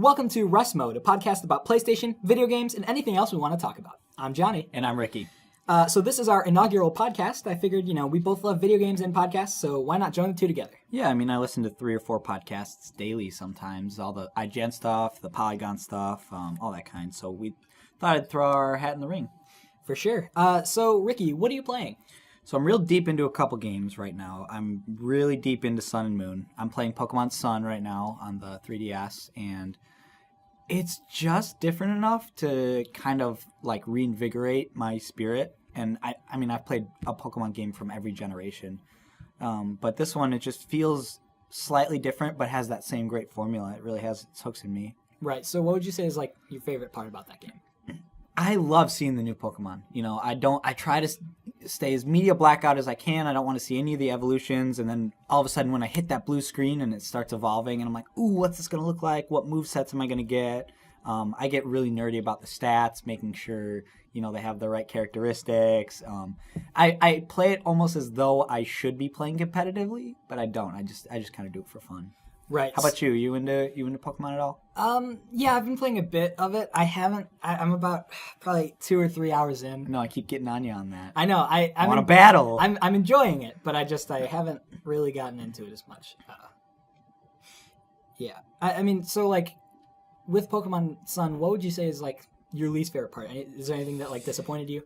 welcome to Rust Mode, a podcast about PlayStation, video games, and anything else we want to talk about. I'm Johnny. And I'm Ricky. So this is our inaugural podcast. I figured, we both love video games and podcasts, so why not join the two together? Yeah, I listen to 3 or 4 podcasts daily sometimes. All the IGN stuff, the Polygon stuff, all that kind. So we thought I'd throw our hat in the ring. For sure. So, Ricky, what are you playing? So I'm real deep into a couple games right now. I'm really deep into Sun and Moon. I'm playing Pokemon Sun right now on the 3DS, and it's just different enough to kind of like reinvigorate my spirit. And I've played a Pokemon game from every generation, but this one, it just feels slightly different, but has that same great formula. It really has its hooks in me. Right. So what would you say is like your favorite part about that game? I love seeing the new Pokemon. I try to stay as media blackout as I can. I don't want to see any of the evolutions. And then all of a sudden when I hit that blue screen and it starts evolving and I'm like, ooh, what's this going to look like? What movesets am I going to get? I get really nerdy about the stats, making sure, they have the right characteristics. I play it almost as though I should be playing competitively, but I don't. I just kind of do it for fun. Right. How about you? You into Pokemon at all? Yeah, I've been playing a bit of it. I'm about probably 2 or 3 hours in. No, I keep getting on you on that. I know. I want to battle. I'm enjoying it, but I haven't really gotten into it as much. Yeah. So like with Pokemon Sun, what would you say is like your least favorite part? Is there anything that like disappointed you?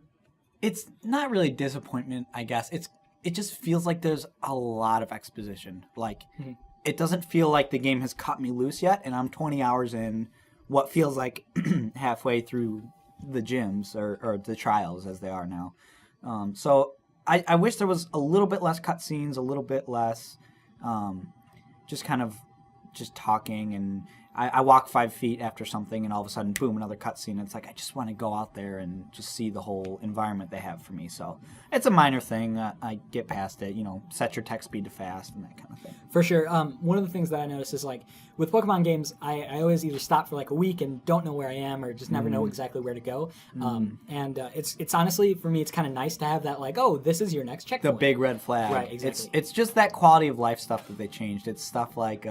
It's not really disappointment, I guess. It just feels like there's a lot of exposition. Like It doesn't feel like the game has cut me loose yet, and I'm 20 hours in what feels like halfway through the gyms or the trials as they are now. So I wish there was a little bit less cutscenes, a little bit less just kind of just talking. And I walk 5 feet after something, and all of a sudden, boom, another cutscene. It's like I just want to go out there and just see the whole environment they have for me. So it's a minor thing. I get past it. Set your text speed to fast and that kind of thing. For sure. One of the things that I noticed is like with Pokemon games, I always either stop for like a week and don't know where I am, or just never know exactly where to go. It's honestly, for me, it's kind of nice to have that like, oh, this is your next checkpoint. The big red flag. Right. Exactly. It's just that quality of life stuff that they changed. It's stuff like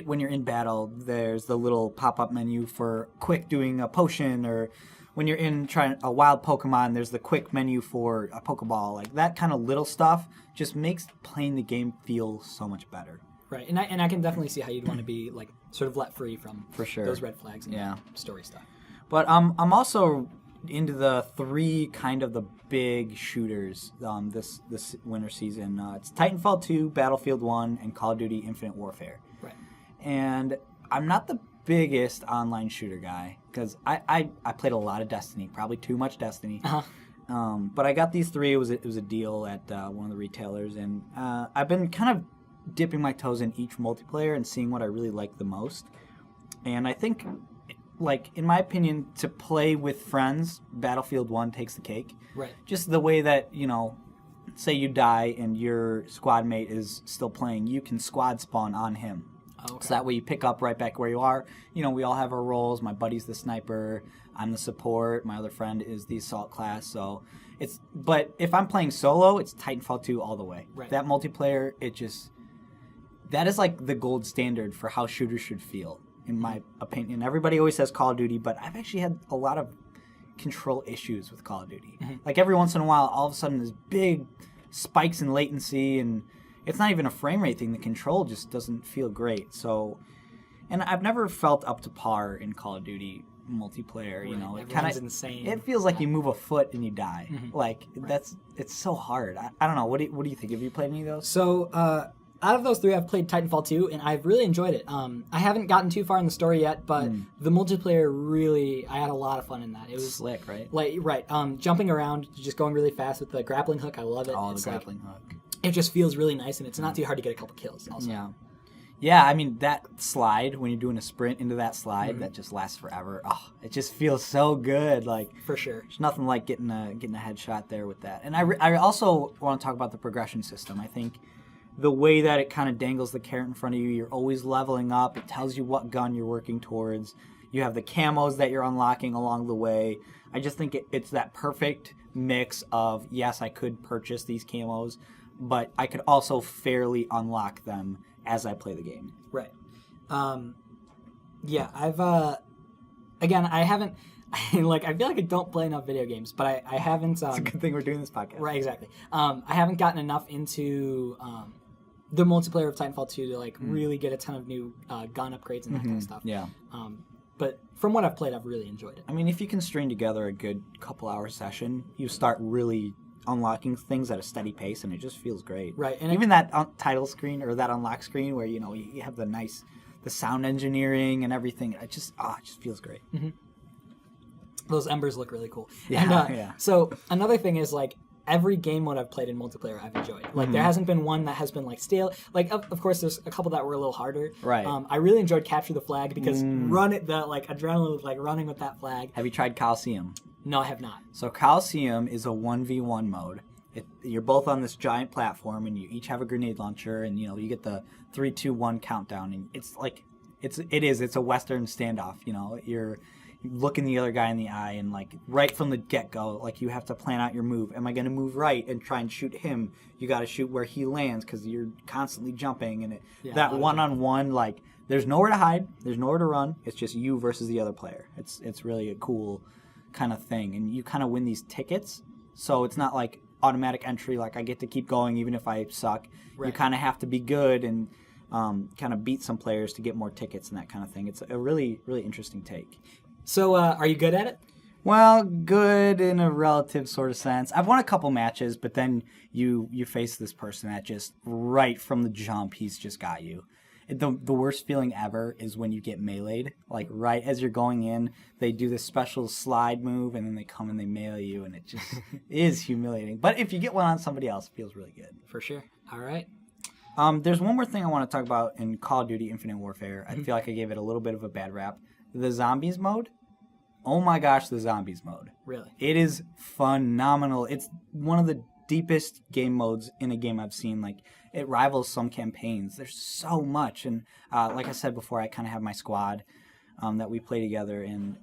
when you're in battle, there's the little pop-up menu for quick doing a potion, or when you're in trying a wild Pokemon, there's the quick menu for a Pokeball. Like that kind of little stuff just makes playing the game feel so much better. Right, and I can definitely see how you'd want to be like sort of let free from for sure those red flags and story stuff. But I'm also into the 3 kind of the big shooters this winter season. It's Titanfall 2, Battlefield 1, and Call of Duty Infinite Warfare. Right. And I'm not the biggest online shooter guy because I played a lot of Destiny, probably too much Destiny. Uh-huh. But I got these 3. It was a deal at one of the retailers, and I've been kind of dipping my toes in each multiplayer and seeing what I really like the most. And I think, like, in my opinion, to play with friends, Battlefield 1 takes the cake. Right. Just the way that, say you die and your squad mate is still playing, you can squad spawn on him. Okay. So that way you pick up right back where you are. We all have our roles. My buddy's the sniper. I'm the support. My other friend is the assault class. So but if I'm playing solo, it's Titanfall 2 all the way. Right. That multiplayer, that is like the gold standard for how shooters should feel, in my opinion. Everybody always says Call of Duty, but I've actually had a lot of control issues with Call of Duty. Mm-hmm. Like every once in a while, all of a sudden there's big spikes in latency, and it's not even a frame rate thing. The control just doesn't feel great. So, and I've never felt up to par in Call of Duty multiplayer. Right. It kind of insane. It feels like you move a foot and you die. Mm-hmm. Like it's so hard. I don't know. What do you think? Have you played any of those? So, out of those 3, I've played Titanfall 2, and I've really enjoyed it. I haven't gotten too far in the story yet, but the multiplayer I had a lot of fun in that. It was slick, right? Jumping around, just going really fast with the grappling hook. I love it. Oh, the grappling hook. It just feels really nice, and it's not too hard to get a couple kills also. Yeah, that slide, when you're doing a sprint into that slide, that just lasts forever. Oh, it just feels so good. Like, for sure. There's nothing like getting a headshot there with that. And I also want to talk about the progression system. I think the way that it kind of dangles the carrot in front of you, you're always leveling up. It tells you what gun you're working towards. You have the camos that you're unlocking along the way. I just think it's that perfect mix of, yes, I could purchase these camos, but I could also fairly unlock them as I play the game. Right. Yeah, I've again, I haven't. Like, I feel like I don't play enough video games, but I haven't. It's a good thing we're doing this podcast. Right, exactly. I haven't gotten enough into the multiplayer of Titanfall 2 to like really get a ton of new gun upgrades and that kind of stuff. Yeah. But from what I've played, I've really enjoyed it. I mean, if you can string together a good couple-hour session, you start really unlocking things at a steady pace, and it just feels great. Right, and even that title screen or that unlock screen where you have the sound engineering and everything. It just feels great. Mm-hmm. Those embers look really cool. Yeah, and, So another thing is like every game mode I've played in multiplayer I've enjoyed. Like there hasn't been one that has been like stale. Like of course there's a couple that were a little harder. Right. I really enjoyed Capture the Flag because the like adrenaline was like running with that flag. Have you tried Coliseum? No, I have not. So Coliseum is a 1v1 mode. You're both on this giant platform and you each have a grenade launcher and you get the 3, 2, 1 countdown and it's a Western standoff. You're looking the other guy in the eye and like right from the get-go, like you have to plan out your move. Am I going to move right and try and shoot him? You got to shoot where he lands because you're constantly jumping and that one-on-one, like there's nowhere to hide, there's nowhere to run. It's just you versus the other player. It's really a cool kind of thing, and you kind of win these tickets. So it's not like automatic entry, like I get to keep going even if I suck. Right. You kind of have to be good and kind of beat some players to get more tickets and that kind of thing. It's a really, really interesting take. So, are you good at it? Well, good in a relative sort of sense. I've won a couple matches, but then you face this person that just right from the jump, he's just got you. The worst feeling ever is when you get meleeed. Like right as you're going in, they do this special slide move, and then they come and they melee you, and it just is humiliating. But if you get one on somebody else, it feels really good. For sure. All right. There's one more thing I want to talk about in Call of Duty Infinite Warfare. I feel like I gave it a little bit of a bad rap. The zombies mode. Oh my gosh, the zombies mode. Really? It is phenomenal. It's one of the deepest game modes in a game I've seen. Like, it rivals some campaigns. There's so much. And like I said before, I kind of have my squad that we play together. And,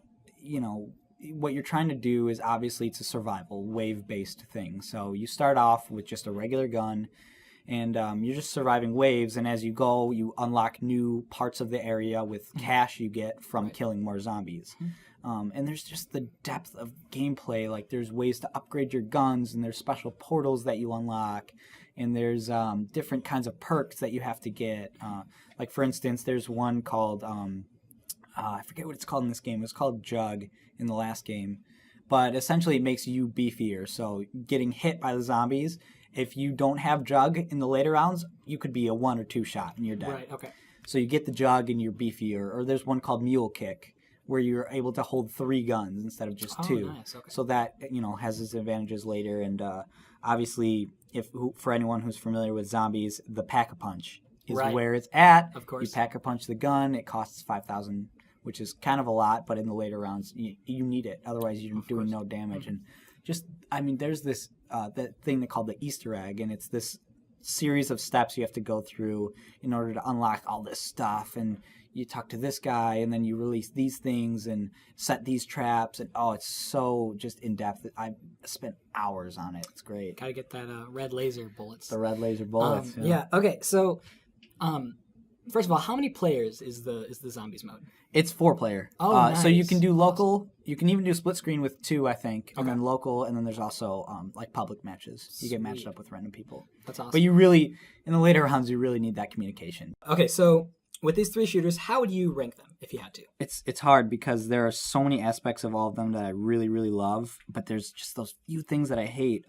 what you're trying to do is obviously it's a survival, wave-based thing. So you start off with just a regular gun. And you're just surviving waves. And as you go, you unlock new parts of the area with cash you get from killing more zombies. And there's just the depth of gameplay. Like, there's ways to upgrade your guns, and there's special portals that you unlock, and there's different kinds of perks that you have to get. Like, for instance, there's one called, I forget what it's called in this game. It was called Jug in the last game. But essentially, it makes you beefier. So getting hit by the zombies, if you don't have Jug in the later rounds, you could be a 1 or 2 shot, and you're dead. Right, okay. So you get the Jug, and you're beefier. Or there's one called Mule Kick, where you're able to hold 3 guns instead of just 2. Nice. Okay. So that, has its advantages later. And obviously, for anyone who's familiar with zombies, the Pack-a-Punch is where it's at. Of course. You Pack-a-Punch the gun. It costs 5,000, which is kind of a lot, but in the later rounds, you need it. Otherwise, you're doing no damage. And just, there's this that thing they call the Easter egg, and it's this series of steps you have to go through in order to unlock all this stuff. And you talk to this guy, and then you release these things and set these traps, and it's so just in depth. I spent hours on it. It's great. Gotta get that red laser bullets. The red laser bullets. Yeah. Okay. So, first of all, how many players is the zombies mode? It's 4-player. Oh, nice. So you can do local. Awesome. You can even do split screen with 2, I think, and okay. then local, and then there's also like public matches. You get matched up with random people. That's awesome. But you really, in the later rounds, you really need that communication. Okay, so with these 3 shooters, how would you rank them if you had to? It's hard because there are so many aspects of all of them that I really, really love, but there's just those few things that I hate.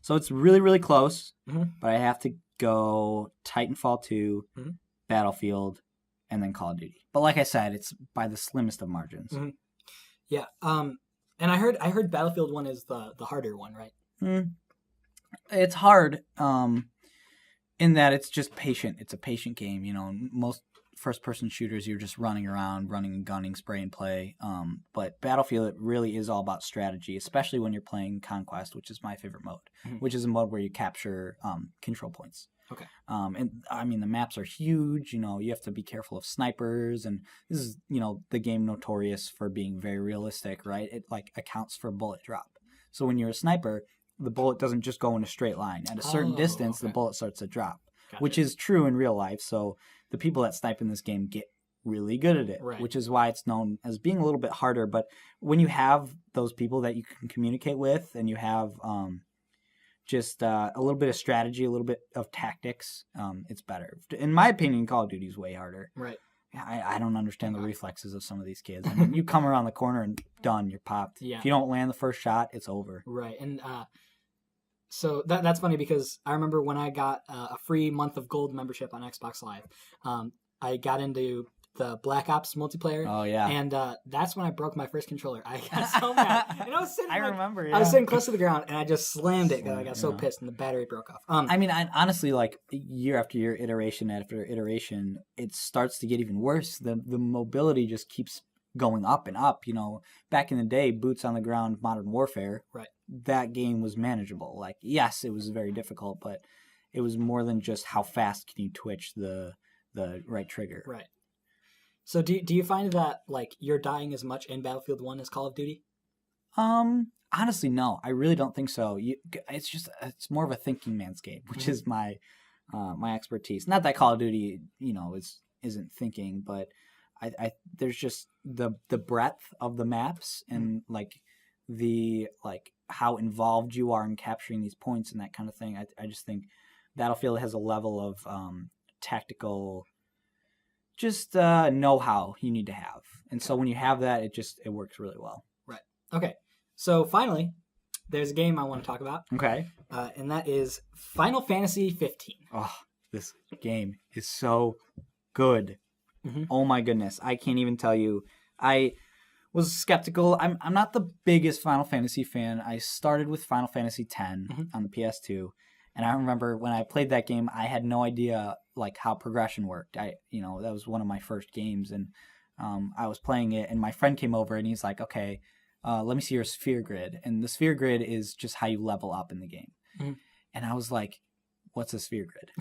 So it's really, really close, but I have to go Titanfall 2, Battlefield, and then Call of Duty. But like I said, it's by the slimmest of margins. Mm-hmm. Yeah. And I heard Battlefield 1 is the harder one, right? It's hard in that it's just patient. It's a patient game. Most first-person shooters, you're just running around, running and gunning, spray and play. But Battlefield, it really is all about strategy, especially when you're playing Conquest, which is my favorite mode, which is a mode where you capture control points. Okay. And the maps are huge. You have to be careful of snipers, and this is, the game notorious for being very realistic, right? It accounts for bullet drop. So when you're a sniper, the bullet doesn't just go in a straight line. At a certain distance, the bullet starts to drop, which is true in real life. So the people that snipe in this game get really good at it, Right. which is why it's known as being a little bit harder. But when you have those people that you can communicate with, and you have just a little bit of strategy, a little bit of tactics, it's better. In my opinion, Call of Duty is way harder. Right. I don't understand the reflexes of some of these kids. I mean, you come around the corner and done, you're popped. Yeah. If you don't land the first shot, it's over. Right. And so that's funny because I remember when I got a free month of gold membership on Xbox Live, I got into the Black Ops multiplayer. Oh, yeah. And that's when I broke my first controller. I got so mad. And I was sitting remember, yeah. I was sitting close to the ground, and I just slammed it because I got so pissed, and the battery broke off. I mean, honestly, like, year after year, iteration after iteration, it starts to get even worse. The mobility just keeps going up and up. You know, back in the day, boots on the ground, Modern Warfare, right? That game was manageable. Like, yes, it was very difficult, but it was more than just how fast can you twitch the right trigger. Right. So do you find that, like, you're dying as much in Battlefield 1 as Call of Duty? Honestly, no. I really don't think so. It's more of a thinking man's game, which is my expertise. Not that Call of Duty, isn't thinking, but I there's just the breadth of the maps and the how involved you are in capturing these points and that kind of thing. I just think Battlefield has a level of tactical know-how you need to have. And so when you have that, it works really well. Right. Okay. So finally, there's a game I want to talk about. Okay. And that is Final Fantasy 15. Oh, this game is so good. Mm-hmm. Oh my goodness. I can't even tell you. I was skeptical. I'm not the biggest Final Fantasy fan. I started with Final Fantasy X on the PS2. And I remember when I played that game, I had no idea how progression worked. That was one of my first games, and I was playing it, and my friend came over, and he's like, "Okay, let me see your sphere grid." And the sphere grid is just how you level up in the game. Mm-hmm. And I was like, "What's a sphere grid?"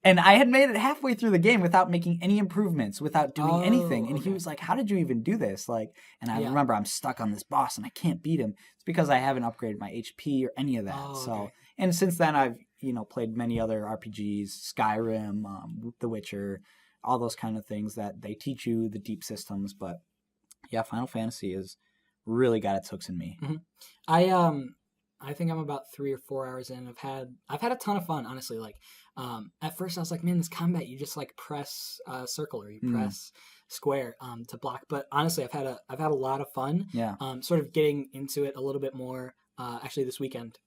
And I had made it halfway through the game without making any improvements, without doing anything. And he was like, "How did you even do this?" And I remember I'm stuck on this boss, and I can't beat him. It's because I haven't upgraded my HP or any of that. Oh, okay. So, and since then I've played many other RPGs, Skyrim, The Witcher, all those kind of things that they teach you the deep systems. But yeah, Final Fantasy has really got its hooks in me. Mm-hmm. I think I'm about 3 or 4 hours in. I've had a ton of fun, honestly. At first I was like, man, this combat, you just press circle or you press square to block. But honestly, I've had a lot of fun. Yeah. Sort of getting into it a little bit more. Actually, this weekend.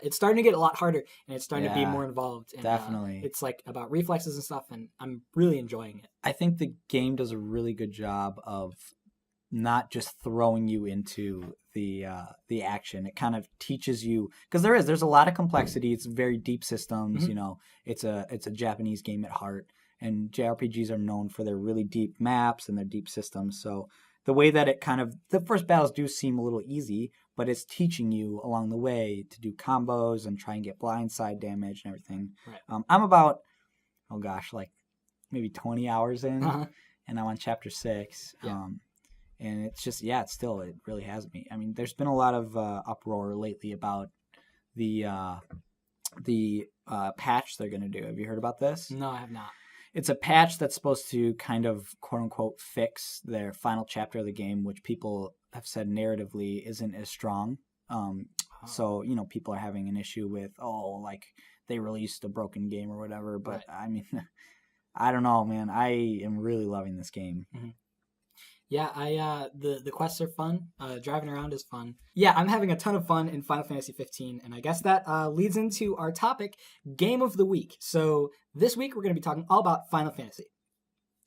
It's starting to get a lot harder, and it's starting to be more involved. And, definitely. It's about reflexes and stuff, and I'm really enjoying it. I think the game does a really good job of not just throwing you into the action. It kind of teaches you, because there's a lot of complexity. It's very deep systems. Mm-hmm. It's a Japanese game at heart, and JRPGs are known for their really deep maps and their deep systems. So the way that the first battles do seem a little easy, but it's teaching you along the way to do combos and try and get blindside damage and everything. Right. I'm about, maybe 20 hours in, and I'm on chapter 6. Yeah. And it's just, it really has me. I mean, there's been a lot of uproar lately about the patch they're going to do. Have you heard about this? No, I have not. It's a patch that's supposed to kind of, quote unquote, fix their final chapter of the game, which people have said narratively isn't as strong. So, people are having an issue with, they released a broken game or whatever. But, right. I mean, I don't know, man. I am really loving this game. Mm-hmm. Yeah, the quests are fun. Driving around is fun. Yeah, I'm having a ton of fun in Final Fantasy 15, and I guess that leads into our topic, Game of the Week. So this week we're going to be talking all about Final Fantasy.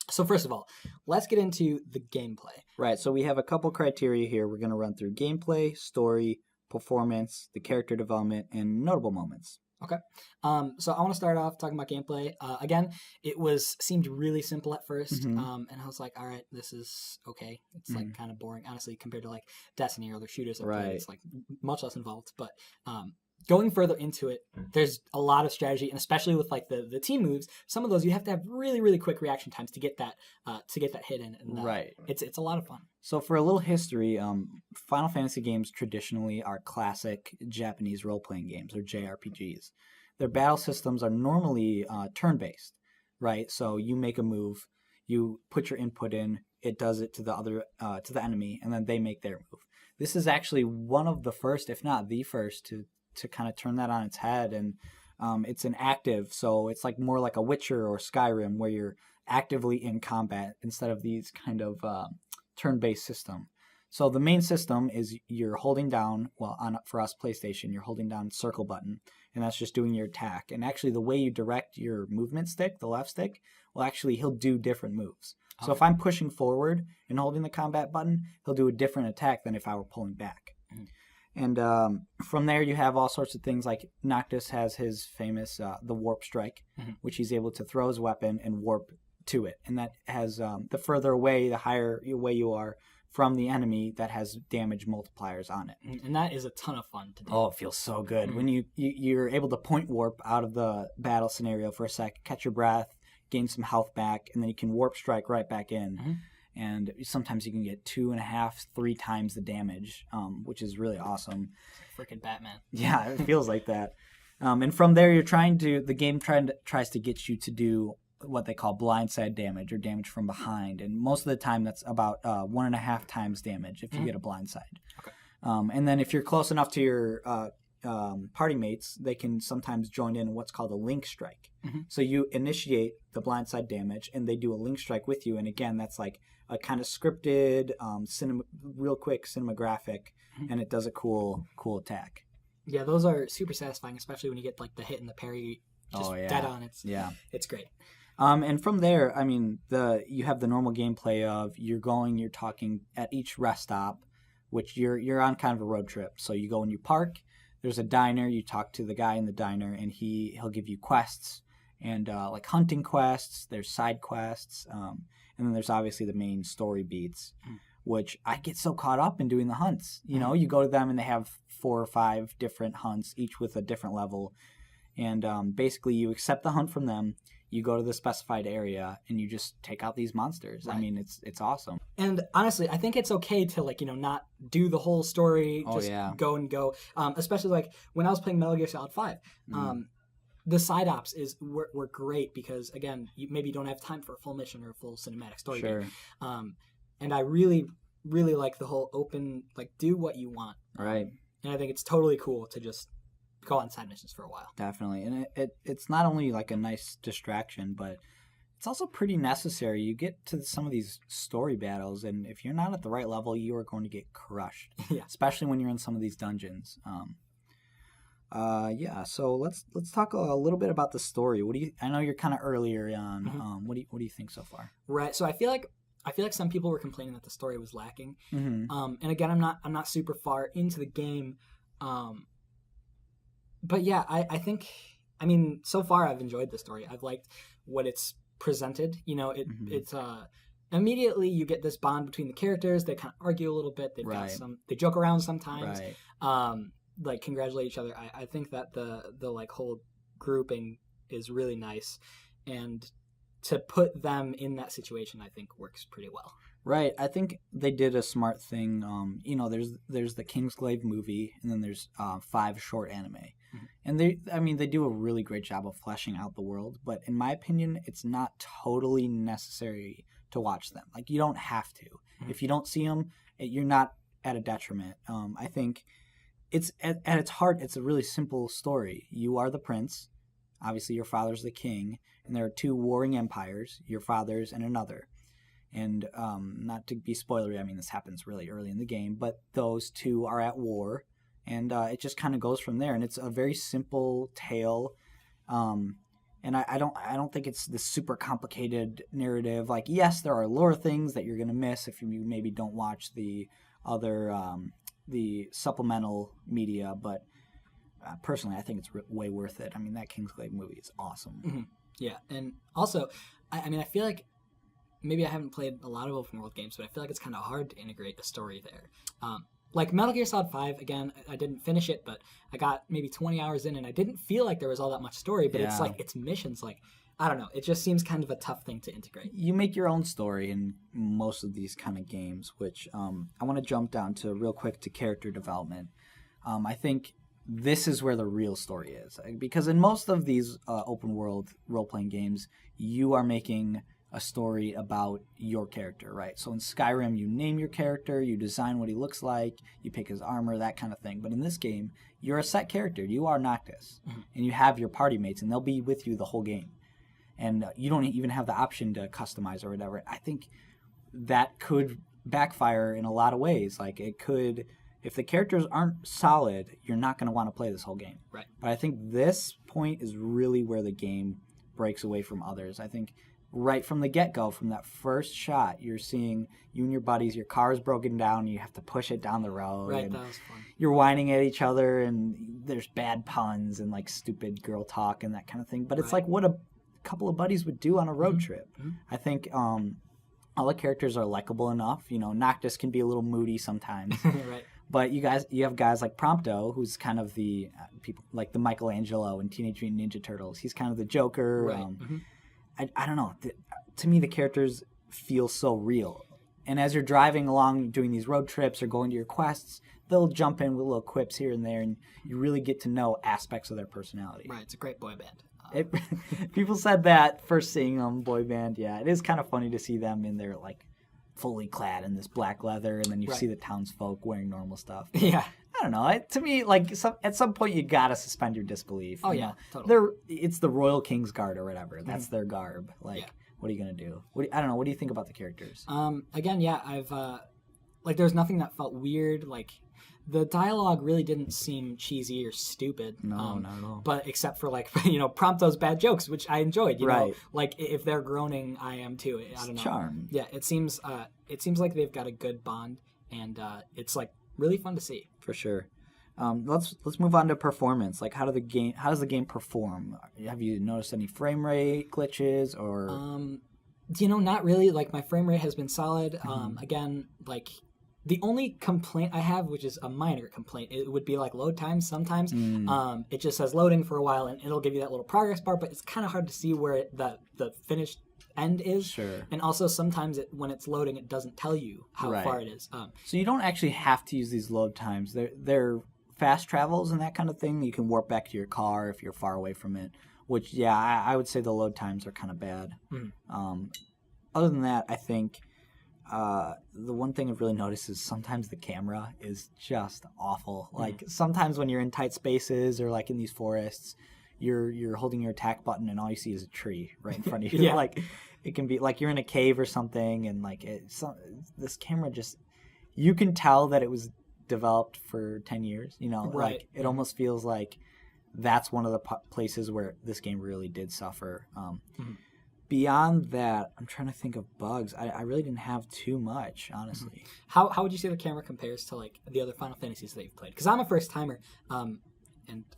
So first of all, let's get into the gameplay. Right, so we have a couple criteria here. We're going to run through gameplay, story, performance, the character development, and notable moments. Okay. So I want to start off talking about gameplay. Again, it seemed really simple at first. And I was like, all right, this is okay. It's kind of boring, honestly, compared to Destiny or other shooters. Right. It's much less involved. But going further into it, there's a lot of strategy, and especially with the team moves, some of those you have to have really, really quick reaction times to get that hit in. And, right. It's a lot of fun. So for a little history, Final Fantasy games traditionally are classic Japanese role-playing games, or JRPGs. Their battle systems are normally turn-based, right? So you make a move, You put your input in, it does it to the enemy, and then they make their move. This is actually one of the first, if not the first, to kind of turn that on its head. And it's an active, so it's like more like a Witcher or Skyrim, where you're actively in combat instead of these kind of turn-based system. So the main system is you're holding down, for us PlayStation, you're holding down circle button, and that's just doing your attack. And actually the way you direct your movement stick, the left stick, he'll do different moves. Okay. So if I'm pushing forward and holding the combat button, he'll do a different attack than if I were pulling back. Mm-hmm. And from there you have all sorts of things, like Noctis has his famous, the warp strike, mm-hmm. which he's able to throw his weapon and warp to it. And that has, the further away, the higher away you are from the enemy, that has damage multipliers on it. And that is a ton of fun to do. Oh, it feels so good. Mm-hmm. When you're able to point warp out of the battle scenario for a sec, catch your breath, gain some health back, and then you can warp strike right back in. Mm-hmm. And sometimes you can get 2.5, 3 times the damage, which is really awesome. Freaking Batman. Yeah, it feels like that. And from there, the game tries to get you to do what they call blindside damage, or damage from behind, and most of the time that's about 1.5 times damage if you get a blindside. Okay. And then if you're close enough to your party mates, they can sometimes join in what's called a link strike. Mm-hmm. So you initiate the blindside damage, and they do a link strike with you. And again, that's like a kind of scripted, real quick cinematographic, mm-hmm. and it does a cool attack. Yeah, those are super satisfying, especially when you get like the hit and the parry just dead on. It's great. And from there, I mean, you have the normal gameplay of you're talking at each rest stop, which you're on kind of a road trip. So you go and you park. There's a diner. You talk to the guy in the diner, and he'll give you quests, and like hunting quests. There's side quests, and then there's obviously the main story beats, which I get so caught up in doing the hunts. You know, you go to them and they have 4 or 5 different hunts, each with a different level, and basically you accept the hunt from them. You go to the specified area and you just take out these monsters. Right. I mean, it's awesome. And honestly, I think it's okay to not do the whole story. Just go and go. Especially like when I was playing Metal Gear Solid 5, the side ops were great because again, you maybe don't have time for a full mission or a full cinematic story. Sure. And I really, really like the whole open, like do what you want. Right. And I think it's totally cool to just go on side missions for a while. Definitely. And it's not only like a nice distraction, but it's also pretty necessary. You get to some of these story battles, and if you're not at the right level, you are going to get crushed. Yeah. Especially when you're in some of these dungeons. So let's talk a little bit about the story. I know you're kind of earlier on. Mm-hmm. What do you think so far? Right. So I feel like some people were complaining that the story was lacking. Mm-hmm. And again, I'm not super far into the game. But yeah, I think, I mean, so far I've enjoyed the story. I've liked what it's presented. It's immediately you get this bond between the characters. They kind of argue a little bit. They joke around sometimes. Right. Like congratulate each other. I think that the like whole grouping is really nice, and to put them in that situation, I think works pretty well. Right. I think they did a smart thing. There's the Kingsglaive movie, and then there's 5 short anime. Mm-hmm. And they do a really great job of fleshing out the world, but in my opinion, it's not totally necessary to watch them. Like, you don't have to. Mm-hmm. If you don't see them, you're not at a detriment. I think it's at its heart, it's a really simple story. You are the prince. Obviously, your father's the king, and there are 2 warring empires, your father's and another. And not to be spoilery, I mean, this happens really early in the game, but those 2 are at war, and it just kind of goes from there. And it's a very simple tale, and I don't think it's this super complicated narrative. Like, yes, there are lore things that you're going to miss if you maybe don't watch the other the supplemental media, but personally, I think it's way worth it. I mean, that Kingsglaive movie is awesome. Mm-hmm. Yeah, and also, I feel like maybe I haven't played a lot of open world games, but I feel like it's kind of hard to integrate a story there. Like Metal Gear Solid 5, again, I didn't finish it, but I got maybe 20 hours in, and I didn't feel like there was all that much story, but it's like, it's missions, like, I don't know, it just seems kind of a tough thing to integrate. You make your own story in most of these kind of games, which I want to jump down to real quick to character development. I think this is where the real story is, because in most of these open world role-playing games, you are making a story about your character, right? So in Skyrim, you name your character, you design what he looks like, you pick his armor, that kind of thing. But in this game, you're a set character. You are Noctis, and you have your party mates, and they'll be with you the whole game. And you don't even have the option to customize or whatever. I think that could backfire in a lot of ways. Like, it could, if the characters aren't solid, you're not going to want to play this whole game. Right. But I think this point is really where the game breaks away from others. I think right from the get-go, from that first shot, you're seeing you and your buddies, your car is broken down, you have to push it down the road. Right, that was fun. You're whining at each other, and there's bad puns and, like, stupid girl talk and that kind of thing. But it's like what a couple of buddies would do on a road trip. I think all the characters are likable enough. You know, Noctis can be a little moody sometimes. Right. But you have guys like Prompto, who's kind of the people like the Michelangelo in Teenage Mutant Ninja Turtles. He's kind of the Joker. Right. I don't know. To me, the characters feel so real. And as you're driving along, doing these road trips or going to your quests, they'll jump in with little quips here and there, and you really get to know aspects of their personality. Right. It's a great boy band. People said that first seeing them, boy band. Yeah, it is kind of funny to see them in their, like, fully clad in this black leather, and then you see the townsfolk wearing normal stuff. Yeah. I don't know. To me, like, at some point, you gotta suspend your disbelief. Oh, you yeah, know? totally. It's the Royal King's Guard or whatever. That's their garb. Like, what are you gonna do? I don't know. What do you think about the characters? Again, yeah, I've like, there's nothing that felt weird. Like, the dialogue really didn't seem cheesy or stupid. No, not at all. But except for, like, Prompto's bad jokes, which I enjoyed. You know, like, if they're groaning, I am too. I don't know. Charm. Yeah, it seems like they've got a good bond, and it's, like, really fun to see. For sure. Let's move on to performance. Like, how does the game perform? Have you noticed any frame rate glitches or? Not really. Like, my frame rate has been solid. Again, like, the only complaint I have, which is a minor complaint, it would be like load times sometimes. It just says loading for a while, and it'll give you that little progress bar, but it's kind of hard to see where the finished end is. Sure. And also sometimes when it's loading, it doesn't tell you how far it is. So you don't actually have to use these load times. They're fast travels and that kind of thing. You can warp back to your car if you're far away from it, which, yeah, I would say the load times are kind of bad. Other than that, I think the one thing I've really noticed is sometimes the camera is just awful. Like, sometimes when you're in tight spaces or, like, in these forests, you're holding your attack button and all you see is a tree right in front of you. Like, it can be like you're in a cave or something, and, like, this camera just, you can tell that it was developed for 10 years, like, it almost feels like that's one of the places where this game really did suffer. Beyond that, I'm trying to think of bugs. I really didn't have too much, honestly. How would you say the camera compares to, like, the other Final Fantasies that you've played? Because I'm a first timer, and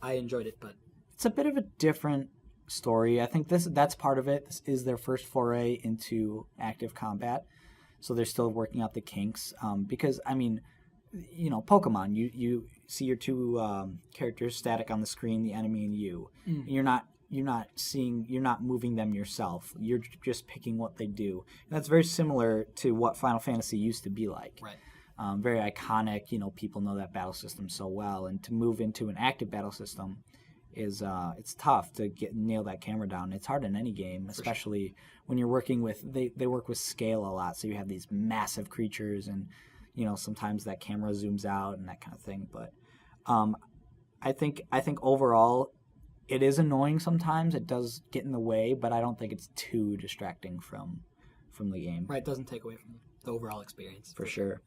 I enjoyed it, but it's a bit of a different story. I think that's part of it. This is their first foray into active combat, so they're still working out the kinks. Because, I mean, Pokemon, you see your two characters static on the screen, the enemy and you. And you're not moving them yourself. You're just picking what they do. And that's very similar to what Final Fantasy used to be like. Right. Very iconic. People know that battle system so well, and to move into an active battle system is it's tough to nail that camera down. It's hard in any game, especially when you're working with they work with scale a lot. So you have these massive creatures, and sometimes that camera zooms out and that kind of thing. But I think overall, it is annoying sometimes. It does get in the way, but I don't think it's too distracting from the game. Right, it doesn't take away from the overall experience. For sure.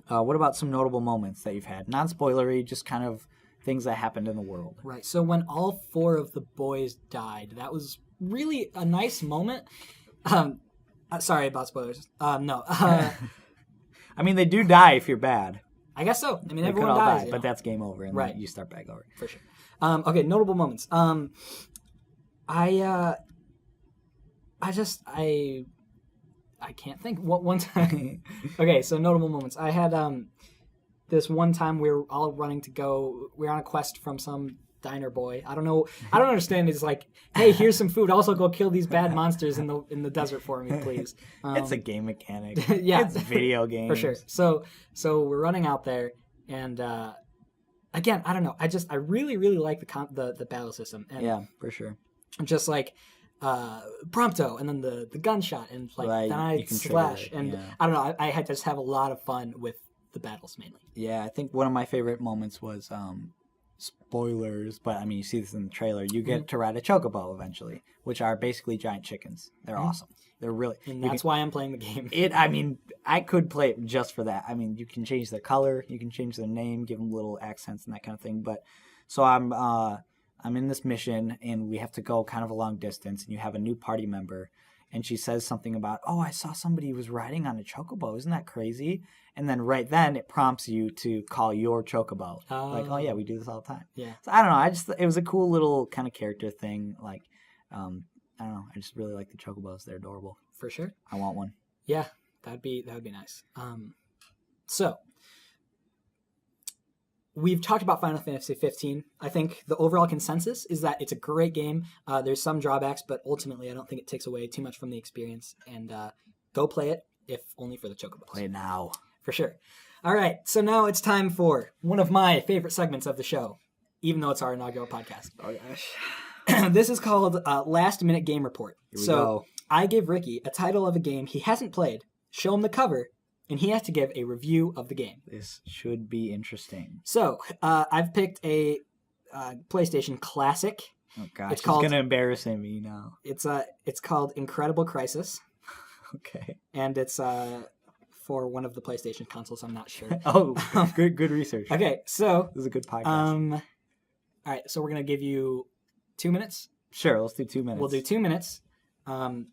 What about some notable moments that you've had? Non-spoilery, just kind of things that happened in the world. Right, so when all 4 of the boys died, that was really a nice moment. Sorry about spoilers. No. I mean, they do die if you're bad. I guess so. I mean, they everyone dies. But that's game over, and then you start back over. For sure. Okay, notable moments. I can't think. What one time? Okay, so notable moments. I had this one time we were all running to go. We were on a quest from some diner boy. I don't know. I don't understand. It's like, hey, here's some food. Also, go kill these bad monsters in the desert for me, please. It's a game mechanic. Yeah, it's video games for sure. So we're running out there, and again, I don't know. I really like the battle system. And yeah, for sure. Just like prompto, and then the gunshot, and like Right, then I you can slash, trigger it, and yeah. I don't know. I had to just have a lot of fun with the battles mainly. Yeah, I think one of my favorite moments was spoilers, but I mean you see this in the trailer. You get to ride a chocobo eventually, which are basically giant chickens. They're awesome. They're really, And that's why I'm playing the game. I mean, I could play it just for that. I mean, you can change their color, you can change their name, give them little accents and that kind of thing. But so I'm in this mission, and we have to go kind of a long distance, and you have a new party member, and she says something about, "Oh, I saw somebody was riding on a chocobo. Isn't that crazy?" And then right then it prompts you to call your chocobo. Like, oh yeah, we do this all the time. Yeah. So I don't know. It was a cool little kind of character thing. Like, I don't know. I just really like the chocobos. They're adorable. For sure. I want one. Yeah, that would be nice. So we've talked about Final Fantasy 15. I think the overall consensus is that it's a great game. There's some drawbacks, but ultimately I don't think it takes away too much from the experience. And go play it, if only for the chocobos. Play it now. For sure. All right, so now it's time for one of my favorite segments of the show, even though it's our inaugural podcast. Oh gosh. This is called Last Minute Game Report. Here we go. I give Ricky a title of a game he hasn't played, show him the cover, and he has to give a review of the game. This should be interesting. So I've picked a PlayStation Classic. Oh gosh, it's going to embarrass me now. It's called Incredible Crisis. Okay. And it's for one of the PlayStation consoles. I'm not sure. Oh, good research. Okay, so this is a good podcast. All right, so we're gonna give you 2 minutes. Sure, let's do 2 minutes. We'll do 2 minutes to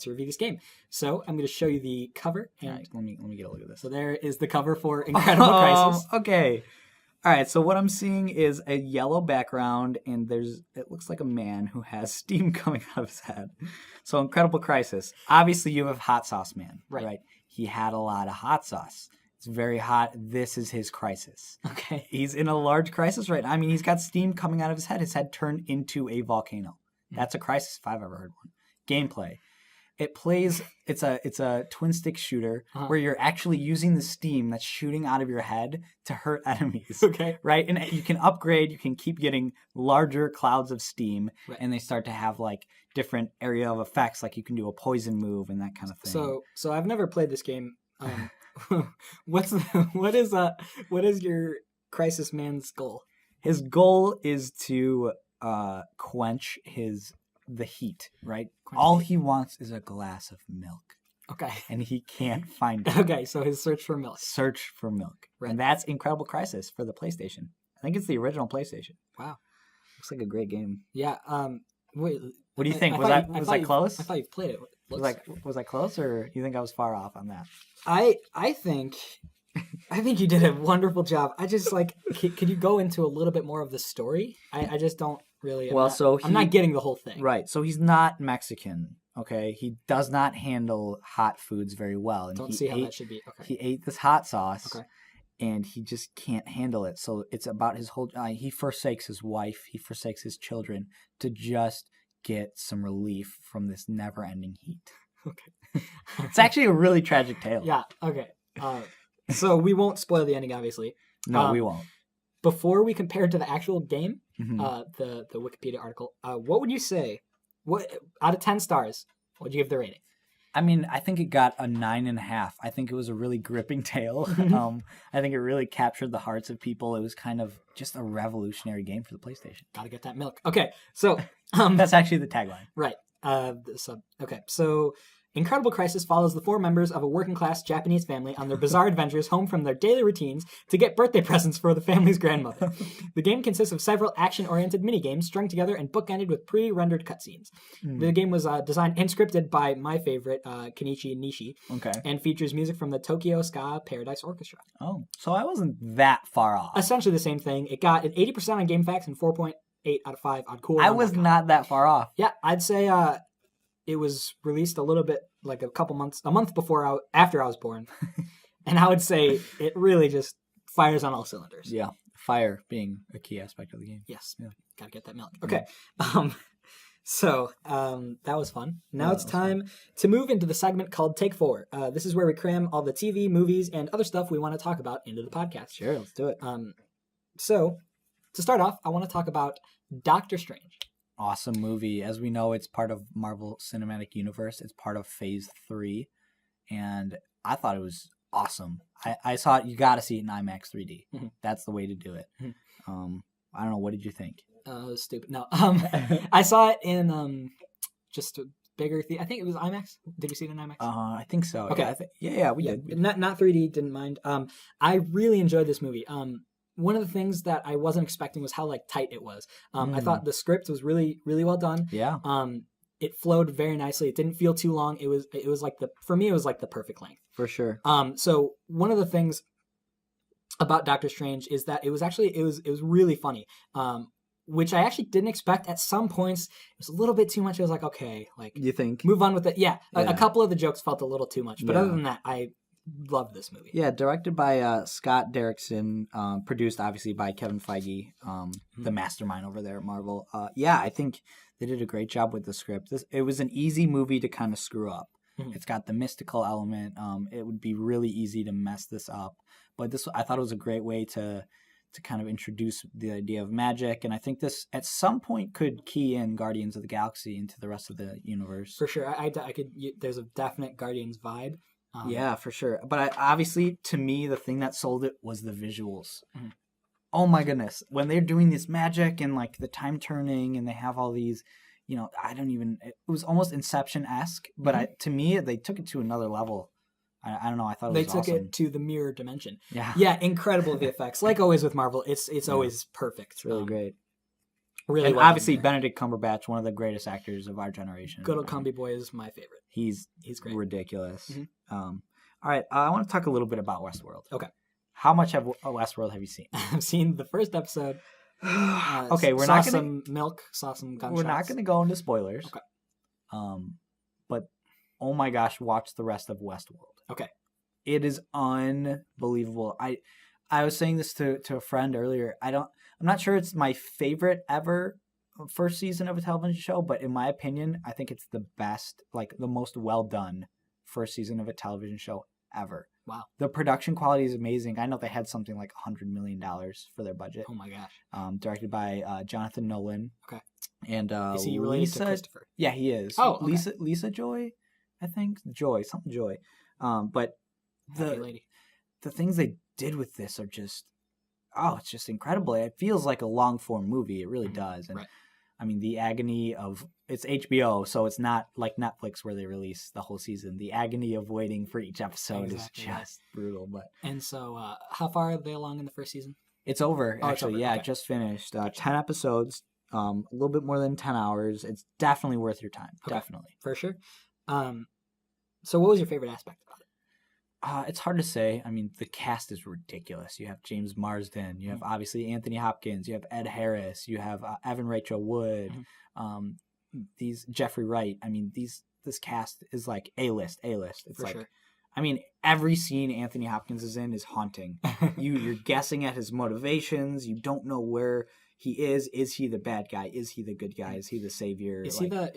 review this game. So I'm gonna show you the cover. And all right, let me get a look at this. So there is the cover for Incredible Crisis. Okay. All right, so what I'm seeing is a yellow background, and it looks like a man who has steam coming out of his head. So Incredible Crisis. Obviously, you have Hot Sauce Man, right? He had a lot of hot sauce. It's very hot. This is his crisis. Okay. He's in a large crisis right now. I mean, he's got steam coming out of his head. His head turned into a volcano. That's a crisis if I've ever heard one. Gameplay. It plays. It's a twin stick shooter where you're actually using the steam that's shooting out of your head to hurt enemies. Okay. Right, and you can upgrade. You can keep getting larger clouds of steam, and they start to have like different area of effects. Like you can do a poison move and that kind of thing. So I've never played this game. What is your Crisis Man's goal? His goal is to quench the heat, right? All he wants is a glass of milk. Okay. And he can't find it. Okay, so his search for milk. Search for milk. Right. And that's Incredible Crisis for the PlayStation. I think it's the original PlayStation. Wow. Looks like a great game. Yeah. Wait. What do you think? Was I close? I thought you've played it. Was I close, or you think I was far off on that? I think you did a wonderful job. I just could you go into a little bit more of the story? I just don't really. I'm not getting the whole thing. Right. So he's not Mexican. Okay. He does not handle hot foods very well. And don't see how that should be. Okay. He ate this hot sauce. Okay. And he just can't handle it. So it's about his whole. He forsakes his wife. He forsakes his children to just get some relief from this never-ending heat. Okay. It's actually a really tragic tale. Yeah. Okay. So we won't spoil the ending, obviously. No, we won't. Before we compare it to the actual game, Mm-hmm. the Wikipedia article, what would you say? What out of 10 stars? What would you give the rating? I mean, I think it got a 9.5. I think it was a really gripping tale. I think it really captured the hearts of people. It was kind of just a revolutionary game for the PlayStation. Gotta get that milk. Okay, so that's actually the tagline. Right. Okay, so Incredible Crisis follows the 4 members of a working-class Japanese family on their bizarre adventures home from their daily routines to get birthday presents for the family's grandmother. The game consists of several action-oriented minigames strung together and bookended with pre-rendered cutscenes. The game was designed and scripted by my favorite, Kenichi Nishi, and features music from the Tokyo Ska Paradise Orchestra. Oh, so I wasn't that far off. Essentially the same thing. It got an 80% on GameFAQs and 4.8 out of 5 on Cool. I was not that far off. Yeah, I'd say it was released a little bit like a month after I was born. And I would say it really just fires on all cylinders. Yeah. Fire being a key aspect of the game. Yes. Yeah. Gotta get that milk. Okay. So that was fun. Now it's time to move into the segment called Take 4. This is where we cram all the TV, movies, and other stuff we want to talk about into the podcast. Sure, let's do it. So to start off, I want to talk about Doctor Strange. awesome movie. As we know, it's part of Marvel Cinematic Universe. It's part of Phase 3, and I thought it was awesome. I saw it. You got to see it in IMAX 3D. Mhm. That's the way to do it. Mhm. I don't know. What did you think? It was stupid. No, I saw it in just a bigger theater. I think it was IMAX. Did you see it in IMAX? I think so. Okay. Yeah, we did. Not 3D. Didn't mind. I really enjoyed this movie. One of the things that I wasn't expecting was how like tight it was. I thought the script was really, really well done. Yeah. It flowed very nicely. It didn't feel too long. It was like for me it was like the perfect length. For sure. So one of the things about Doctor Strange is that it was really funny. Which I actually didn't expect. At some points, it was a little bit too much. I was like, okay, like You think? move on with it. Yeah, a couple of the jokes felt a little too much, but other than that, I loved this movie. Yeah, directed by Scott Derrickson, produced obviously by Kevin Feige, the mastermind over there at Marvel. Yeah, I think they did a great job with the script. It was an easy movie to kind of screw up. It's got the mystical element. It would be really easy to mess this up, but I thought it was a great way to kind of introduce the idea of magic, and I think this at some point could key in Guardians of the Galaxy into the rest of the universe. For sure, I could. There's a definite Guardians vibe. Yeah, for sure. But obviously, to me, the thing that sold it was the visuals. Oh my goodness, when they're doing this magic and like the time turning, and they have all these, it was almost Inception-esque, but to me, they took it to another level. I don't know. I thought it was awesome. They took it to the mirror dimension. Yeah, incredible VFX. Like always with Marvel, it's always perfect. It's really great. Really, and well obviously Benedict Cumberbatch, one of the greatest actors of our generation. Good old Combi Boy is my favorite. He's great. Ridiculous. All right, I want to talk a little bit about Westworld. Okay. How much of Westworld have you seen? I've seen the first episode. Okay, saw some milk, saw some gunshots. We're not going to go into spoilers. Okay. But oh my gosh, watch the rest of Westworld. Okay. It is unbelievable. I was saying this to a friend earlier. I'm not sure it's my favorite ever first season of a television show, but in my opinion, I think it's the best, like the most well done first season of a television show ever. Wow. The production quality is amazing. I know they had something like $100 million for their budget. Oh my gosh. Directed by Jonathan Nolan. Okay. And is he related to Christopher? Yeah, he is. Oh, okay. Lisa Joy, I think. Joy. But the things they did with this are just, it's just incredible. It feels like a long form movie. It really does. And right. I mean, the agony of, it's HBO, so it's not like Netflix where they release the whole season. The agony of waiting for each episode is just brutal. But and so, how far are they along in the first season? It's over, actually. It's over. Yeah, okay. It just finished. 10 episodes, a little bit more than 10 hours. It's definitely worth your time. Okay. Definitely. For sure. So what was your favorite aspect about it? It's hard to say. I mean, the cast is ridiculous. You have James Marsden. You have obviously Anthony Hopkins. You have Ed Harris. You have Evan Rachel Wood. These Jeffrey Wright. I mean, this cast is like A-list. It's For like, sure. I mean, every scene Anthony Hopkins is in is haunting. You're guessing at his motivations. You don't know where he is. Is he the bad guy? Is he the good guy? Is he the savior? Is he the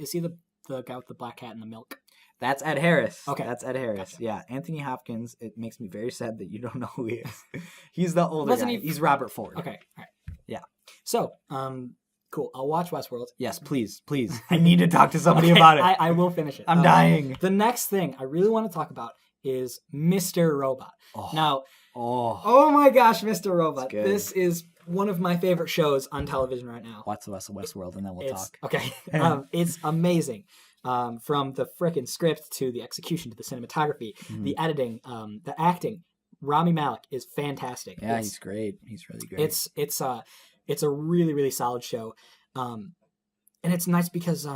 guy with the black hat and the milk? That's Ed Harris. Okay. That's Ed Harris. Gotcha. Yeah. Anthony Hopkins, it makes me very sad that you don't know who he is. He's the older guy. He's Robert Ford. Okay. All right. Yeah. So, cool. I'll watch Westworld. Yes, please. I need to talk to somebody about it. I will finish it. I'm dying. The next thing I really want to talk about is Mr. Robot. Now, oh my gosh, Mr. Robot. This is one of my favorite shows on television right now. Watch the rest of Westworld and then we'll talk. Okay. It's amazing. From the frickin' script to the execution to the cinematography, the editing, the acting. Rami Malek is fantastic. Yeah, he's great. He's really great. It's a really, really solid show. And it's nice because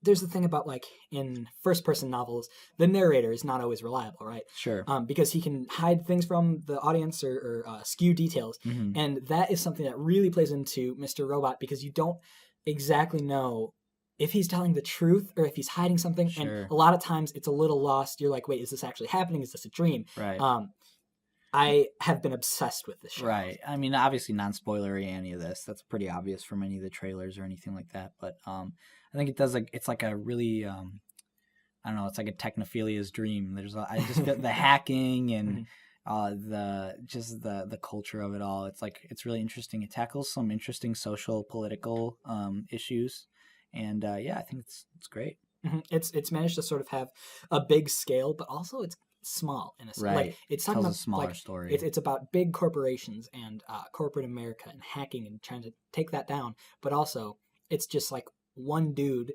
there's the thing about like in first person novels, the narrator is not always reliable, right? Sure. Because he can hide things from the audience or skew details. And that is something that really plays into Mr. Robot because you don't exactly know if he's telling the truth or if he's hiding something. Sure. And a lot of times it's a little lost. You're like, wait, is this actually happening? Is this a dream? Right. I have been obsessed with this show. Right. I mean, obviously non-spoilery any of this. That's pretty obvious from any of the trailers or anything like that. But I think it does it's like a really, I don't know, it's like a technophilia's dream. I just feel the hacking and the culture of it all. It's really interesting. It tackles some interesting social, political issues. And I think it's great. It's managed to sort of have a big scale, but also it's small in a sense. Right. Like it's talking Tells about a smaller like, story. It's about big corporations and corporate America and hacking and trying to take that down. But also, it's just like one dude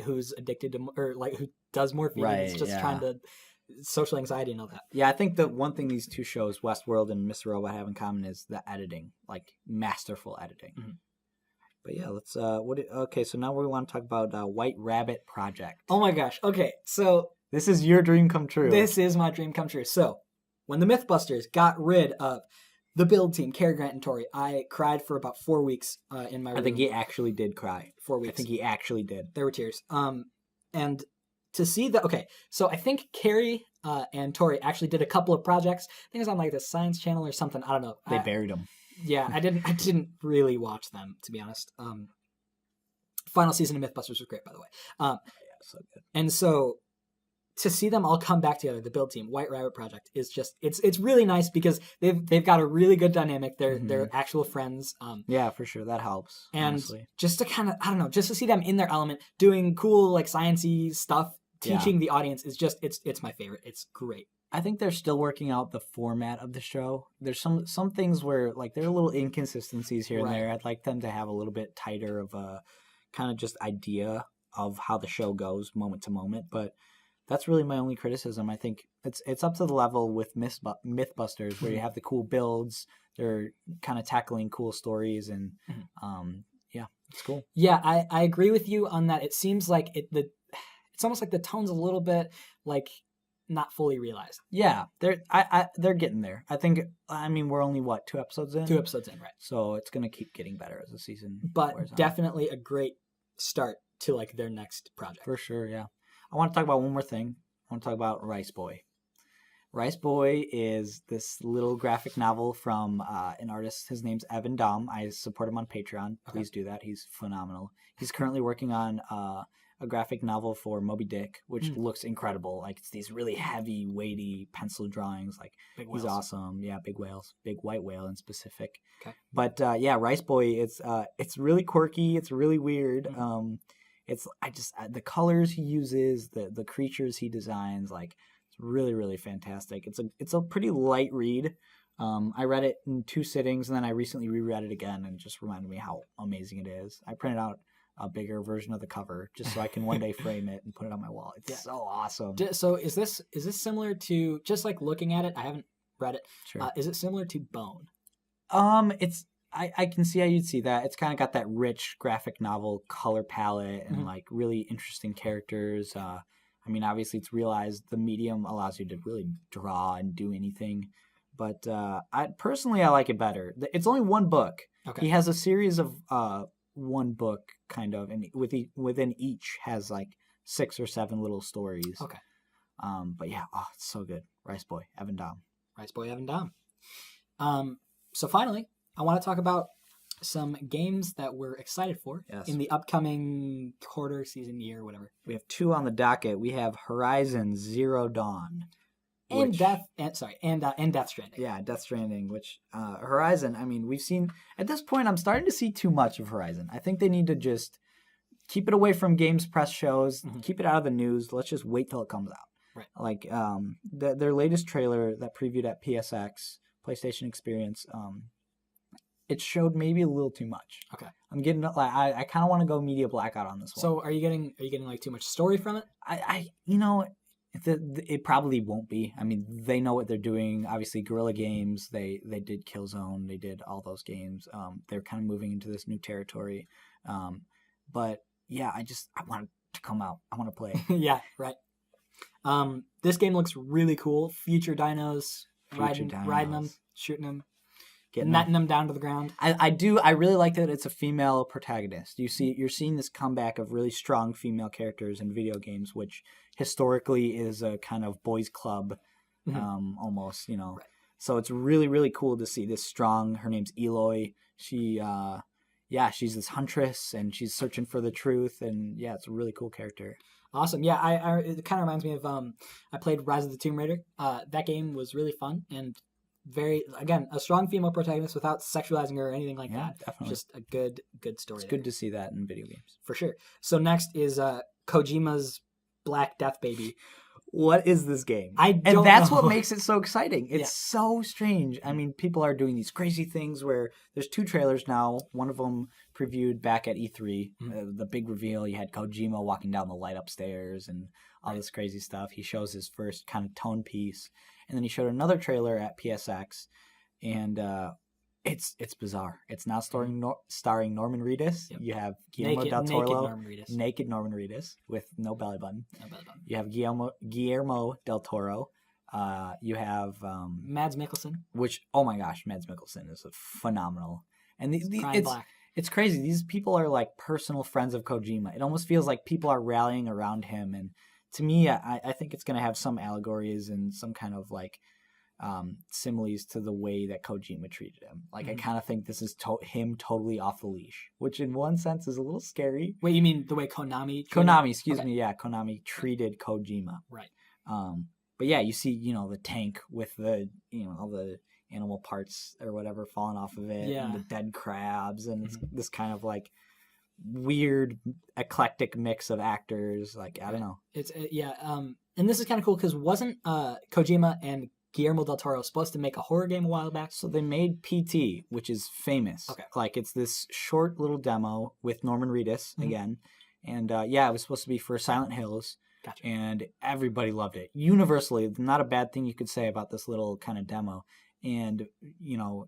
who's addicted to or like who does morphine and is just trying to social anxiety and all that. Yeah, I think the one thing these two shows, Westworld and Mr. Robot, have in common is the editing, like masterful editing. But yeah, let's. Okay, so now we want to talk about White Rabbit Project. Oh my gosh. Okay, so this is your dream come true. This is my dream come true. So when the Mythbusters got rid of the build team, Cary Grant and Tori, I cried for about 4 weeks in my room. I think he actually did cry. 4 weeks. I think he actually did. There were tears. And to see that, okay, so I think Cary and Tori actually did a couple of projects. I think it was on like the Science Channel or something. I don't know. They buried them. Yeah, I didn't really watch them, to be honest. Final season of Mythbusters was great, by the way. Yeah, so good. And so to see them all come back together, the build team, White Rabbit Project, is just it's really nice because they've got a really good dynamic. They're actual friends. Yeah, for sure, that helps. And honestly. just to kind of just to see them in their element, doing cool like sciencey stuff, teaching the audience is just it's my favorite. It's great. I think they're still working out the format of the show. There's some things where like there are little inconsistencies here and there. I'd like them to have a little bit tighter of a kind of just idea of how the show goes moment to moment. But that's really my only criticism. I think it's up to the level with Mythbusters where you have the cool builds. They're kind of tackling cool stories and it's cool. Yeah, I agree with you on that. It seems like it's almost like the tone's a little bit like not fully realized. Yeah, they're getting there. I mean we're only 2 episodes in? 2 episodes in, right. So it's going to keep getting better as the season But wears on. Definitely a great start to like their next project. For sure, yeah. I want to talk about one more thing. I want to talk about Rice Boy. Rice Boy is this little graphic novel from an artist. His name's Evan Dom. I support him on Patreon. Please do that. He's phenomenal. He's currently working on a graphic novel for Moby Dick, which looks incredible. Like it's these really heavy, weighty pencil drawings. Like he's awesome. Yeah, big whales, big white whale in specific. Okay. But Rice Boy, it's really quirky. It's really weird. The colors he uses, the creatures he designs, like it's really, really fantastic. It's a pretty light read. I read it in 2 sittings and then I recently reread it again and it just reminded me how amazing it is. I printed out a bigger version of the cover just so I can one day frame it and put it on my wall. It's so awesome. So is this similar to, just like looking at it, I haven't read it. Sure. Is it similar to Bone? I can see how you'd see that. It's kind of got that rich graphic novel color palette and like really interesting characters. I mean, obviously it's realized the medium allows you to really draw and do anything. But I like it better. It's only 1 book. Okay. He has a series of 1 book kind of, and within each has like 6 or 7 little stories. Okay. But yeah, it's so good. Rice Boy, Evan Dom. Rice Boy, Evan Dom. So finally, I want to talk about some games that we're excited for in the upcoming quarter, season, year, whatever. We have 2 on the docket. We have Horizon Zero Dawn. And Death Stranding. Yeah, Death Stranding, which Horizon, I mean, we've seen, at this point, I'm starting to see too much of Horizon. I think they need to just keep it away from games press shows, keep it out of the news. Let's just wait till it comes out. Right. Like their latest trailer that previewed at PSX, PlayStation Experience, it showed maybe a little too much. Okay. I'm getting like I kind of want to go media blackout on this one. So are you getting like too much story from it? It probably won't be. I mean, they know what they're doing. Obviously, Guerrilla Games, they did Killzone, they did all those games. They're kind of moving into this new territory. But yeah, I want it to come out. I want to play. Yeah, right. This game looks really cool. Future dinos, riding them, shooting them, netting them down to the ground. I really like that it's a female protagonist. You're seeing this comeback of really strong female characters in video games, which historically is a kind of boys club, almost, Right. So it's really, really cool to see this strong. Her name's Eloy. She's this huntress and she's searching for the truth, and yeah, it's a really cool character. Awesome. Yeah, it kind of reminds me of I played Rise of the Tomb Raider. That game was really fun, and very, again, a strong female protagonist without sexualizing her or anything like that. Definitely. Just a good story. It's good to see that in video games. For sure. So next is Kojima's Black Death Baby. What is this game? And that's know. what makes it so exciting. It's so strange. I mean, people are doing these crazy things where there's 2 trailers now. One of them previewed back at E3. The big reveal, you had Kojima walking down the light upstairs and all this crazy stuff. He shows his first kind of tone piece. And then he showed another trailer at PSX. And it's bizarre. It's now starring Norman Reedus. Yep. You have Guillermo del Toro. Naked Norman Reedus with no belly button. No belly button. You have Guillermo del Toro. You have Mads Mikkelsen. Which, oh my gosh, Mads Mikkelsen is phenomenal. And Black. It's crazy. These people are like personal friends of Kojima. It almost feels like people are rallying around him. And to me, I think it's going to have some allegories and some kind of like similes to the way that Kojima treated him. Like, I kind of think this is him totally off the leash, which in one sense is a little scary. Wait, you mean the way Konami treated Kojima. Right. But yeah, you see, the tank with the, all the animal parts or whatever falling off of it, and the dead crabs, and it's this kind of like weird eclectic mix of actors. Like, I don't know. It's and this is kind of cool because wasn't Kojima and Guillermo del Toro supposed to make a horror game a while back? So they made PT, which is famous. Okay. Like, it's this short little demo with Norman Reedus again. And it was supposed to be for Silent Hills. Gotcha. And everybody loved it. Universally, not a bad thing you could say about this little kind of demo. And,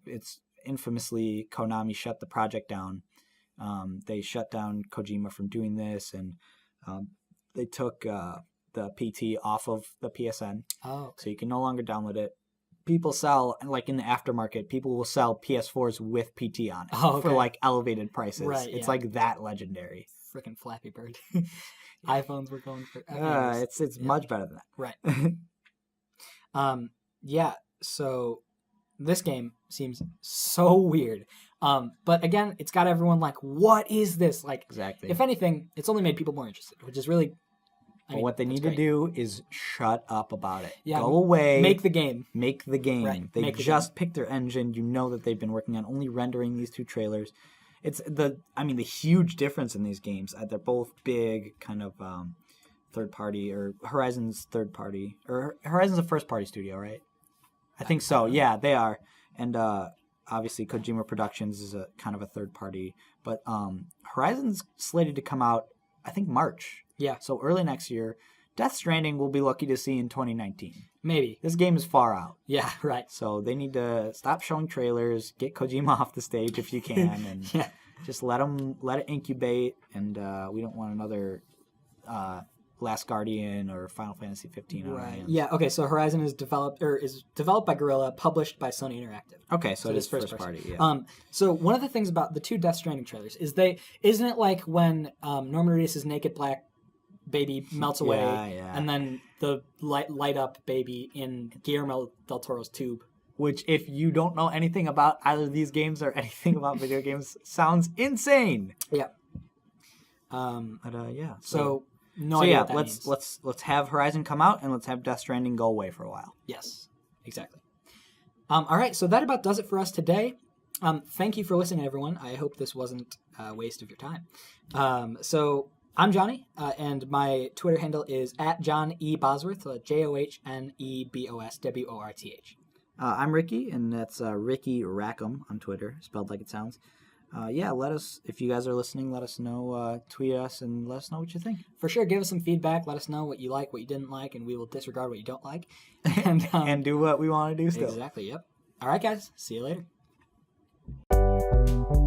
it's infamously Konami shut the project down. They shut down Kojima from doing this, and they took the PT off of the PSN. Oh, okay. So you can no longer download it. People sell, like in the aftermarket, people will sell PS4s with PT on it for like elevated prices. Right, it's like that legendary. Freaking Flappy Bird. iPhones were going for... It's much better than that. Right. So this game seems so weird. But again, it's got everyone like, what is this? Like, exactly. If anything, it's only made people more interested, which is really... what they need to do is shut up about it. Yeah, go away. Make the game. Right. They just picked their engine. You know that they've been working on only rendering these 2 trailers. It's the huge difference in these games. They're both big kind of third party, or Horizon's third party, or Horizon's a first party studio, right? I think so. Yeah, they are. And obviously Kojima Productions is a kind of a third party, but Horizon's slated to come out, I think, March. Yeah. So early next year. Death Stranding we'll be lucky to see in 2019. Maybe. This game is far out. Yeah, right. So they need to stop showing trailers, get Kojima off the stage if you can, and just let it incubate. And we don't want another Last Guardian or Final Fantasy 15 on our hands. Yeah, okay, so Horizon is developed by Guerrilla, published by Sony Interactive. Okay, so it is first party, yeah. So one of the things about the 2 Death Stranding trailers is isn't it like when Norman Reedus' naked black baby melts away, and then the light up baby in Guillermo del Toro's tube. Which, if you don't know anything about either of these games or anything about video games, sounds insane. Yeah. So let's have Horizon come out, and let's have Death Stranding go away for a while. Yes, exactly. All right, so that about does it for us today. Thank you for listening, everyone. I hope this wasn't a waste of your time. So I'm Johnny, and my Twitter handle is @JohnnyBosworth, JohnnyBosworth. I'm Ricky, and that's Ricky Rackham on Twitter, spelled like it sounds. Let us, if you guys are listening, let us know, tweet us, and let us know what you think. For sure, give us some feedback. Let us know what you like, what you didn't like, and we will disregard what you don't like. And do what we want to do still. Exactly, yep. All right, guys. See you later.